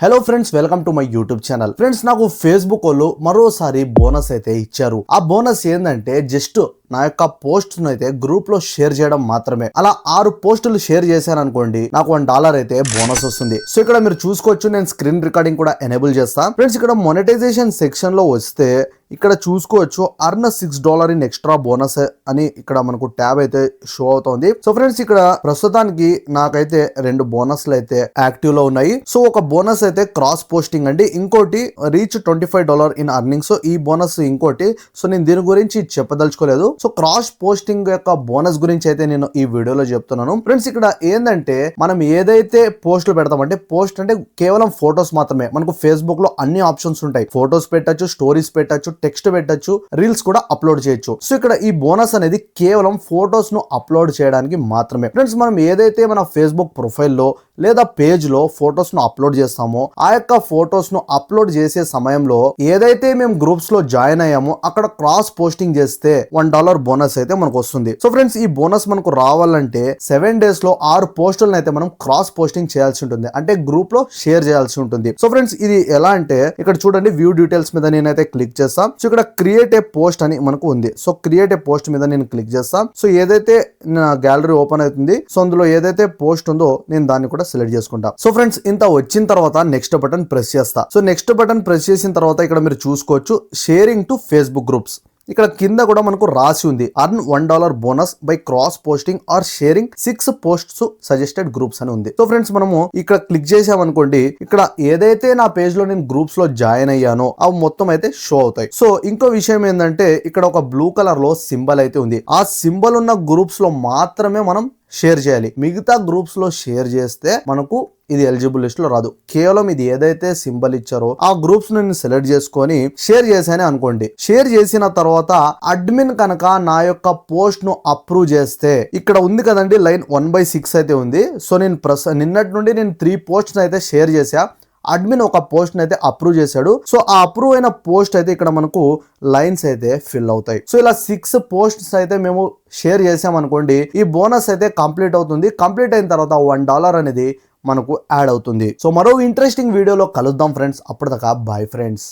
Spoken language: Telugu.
Hello friends, welcome to my YouTube channel. Friends, నాకు ఫేస్బుక్ వాళ్ళు మరోసారి బోనస్ అయితే ఇచ్చారు. ఆ బోనస్ ఏంటంటే జస్ట్ నా యొక్క పోస్ట్ అయితే గ్రూప్ లో షేర్ చేయడం మాత్రమే. అలా 6 పోస్టులు షేర్ చేశాను అనుకోండి, నాకు $1 అయితే బోనస్ వస్తుంది. సో ఇక్కడ మీరు చూసుకోవచ్చు, నేను స్క్రీన్ రికార్డింగ్ కూడా ఎనేబుల్ చేస్తాను. ఫ్రెండ్స్, ఇక్కడ మొనిటైజేషన్ సెక్షన్ లో వస్తే ఇక్కడ చూసుకోవచ్చు అర్న్ $6 ఇన్ ఎక్స్ట్రా బోనస్ అని ఇక్కడ మనకు ట్యాబ్ అయితే షో అవుతుంది. సో ఫ్రెండ్స్, ఇక్కడ ప్రస్తుతానికి నాకైతే 2 బోనస్లు అయితే యాక్టివ్ లో ఉన్నాయి. సో ఒక బోనస్ అయితే క్రాస్ పోస్టింగ్ అండి, ఇంకోటి రీచ్ $25 ఇన్ అర్నింగ్. సో ఈ బోనస్ ఇంకోటి. సో నేను దీని గురించి చెప్పదలుచుకోలేదు. సో క్రాస్ పోస్టింగ్ యొక్క బోనస్ గురించి అయితే నేను ఈ వీడియోలో చెప్తున్నాను. ఫ్రెండ్స్, ఇక్కడ ఏంటంటే మనం ఏదైతే పోస్టులు పెడతామంటే, పోస్ట్ అంటే కేవలం ఫొటోస్ మాత్రమే. మనకు ఫేస్బుక్ లో అన్ని ఆప్షన్స్ ఉంటాయి. ఫొటోస్ పెట్టచ్చు, స్టోరీస్ పెట్టచ్చు, టెక్స్ట్ పెట్టచ్చు, రీల్స్ కూడా అప్లోడ్ చేయొచ్చు. సో ఇక్కడ ఈ బోనస్ అనేది కేవలం ఫొటోస్ ను అప్లోడ్ చేయడానికి మాత్రమే. ఫ్రెండ్స్, మనం ఏదైతే మన ఫేస్బుక్ ప్రొఫైల్లో లేదా పేజ్ లో ఫొటోస్ ను అప్లోడ్ చేస్తామో, ఆ యొక్క ఫొటోస్ ను అప్లోడ్ చేసే సమయంలో ఏదైతే మేము గ్రూప్స్ లో జాయిన్ అయ్యామో అక్కడ క్రాస్ పోస్టింగ్ చేస్తే $1 బోనస్ అయితే మనకు వస్తుంది. సో ఫ్రెండ్స్, ఈ బోనస్ మనకు రావాలంటే 7 days లో 6 పోస్టులను అయితే మనం క్రాస్ పోస్టింగ్ చేయాల్సి ఉంటుంది, అంటే గ్రూప్ లో షేర్ చేయాల్సి ఉంటుంది. సో ఫ్రెండ్స్, ఇది ఎలా అంటే ఇక్కడ చూడండి, వ్యూ డీటెయిల్స్ మీద నేనైతే క్లిక్ చేస్తాను. సో ఇక్కడ క్రియేట్ ఏ పోస్ట్ అని మనకు ఉంది. సో క్రియేట్ ఏ పోస్ట్ మీద నేను క్లిక్ చేస్తాను. సో ఏదైతే నా గ్యాలరీ ఓపెన్ అవుతుంది, సో అందులో ఏదైతే పోస్ట్ ఉందో నేను దాన్ని కూడా సెలెక్ట్ చేసుకుంటా. సో ఫ్రెండ్స్, ఇంత వచ్చిన తర్వాత నెక్స్ట్ బటన్ ప్రెస్ చేస్తా. సో నెక్స్ట్ బటన్ ప్రెస్ చేసిన తర్వాత ఇక్కడ మీరు చూసుకోవచ్చు షేరింగ్ టు ఫేస్బుక్ గ్రూప్స్. ఇక్కడ కింద కూడా మనకు రాసి ఉంది earn $1 bonus by cross posting or sharing 6 posts suggested groups అని ఉంది. సో ఫ్రెండ్స్, మనము ఇక్కడ క్లిక్ చేసామనుకోండి, ఇక్కడ ఏదైతే నా పేజ్ లో నేను గ్రూప్స్ లో జాయిన్ అయ్యానో అవి మొత్తం అయితే షో అవుతాయి. సో ఇంకో విషయం ఏంటంటే ఇక్కడ ఒక బ్లూ కలర్ లో సింబల్ అయితే ఉంది. ఆ సింబల్ ఉన్న గ్రూప్స్ లో మాత్రమే మనం షేర్ చేయాలి. మిగతా గ్రూప్స్ లో షేర్ చేస్తే మనకు ఇది ఎలిజిబుల్ లిస్ట్ లో రాదు. కేవలం ఇది ఏదైతే సింబల్ ఇచ్చారో ఆ గ్రూప్స్ నేను సెలెక్ట్ చేసుకొని షేర్ చేశానే అనుకోండి. షేర్ చేసిన తర్వాత అడ్మిన్ కనుక నా యొక్క పోస్ట్ ను అప్రూవ్ చేస్తే, ఇక్కడ ఉంది కదండి లైన్ 1/6 అయితే ఉంది. సో నేను నిన్నటి నుండి నేను 3 పోస్ట్స్ అయితే షేర్ చేశా. అడ్మిన్ ఒక పోస్ట్ అయితే అప్రూవ్ చేశాడు. సో ఆ అప్రూవ్ అయిన పోస్ట్ అయితే ఇక్కడ మనకు లైన్స్ అయితే ఫిల్ అవుతాయి. సో ఇలా 6 పోస్ట్స్ అయితే మేము షేర్ చేసాం అనుకోండి, ఈ బోనస్ అయితే కంప్లీట్ అవుతుంది. కంప్లీట్ అయిన తర్వాత $1 అనేది మనకు యాడ్ అవుతుంది. సో మరో ఇంట్రెస్టింగ్ వీడియోలో కలుద్దాం ఫ్రెండ్స్. అప్పటిదాకా బాయ్ ఫ్రెండ్స్.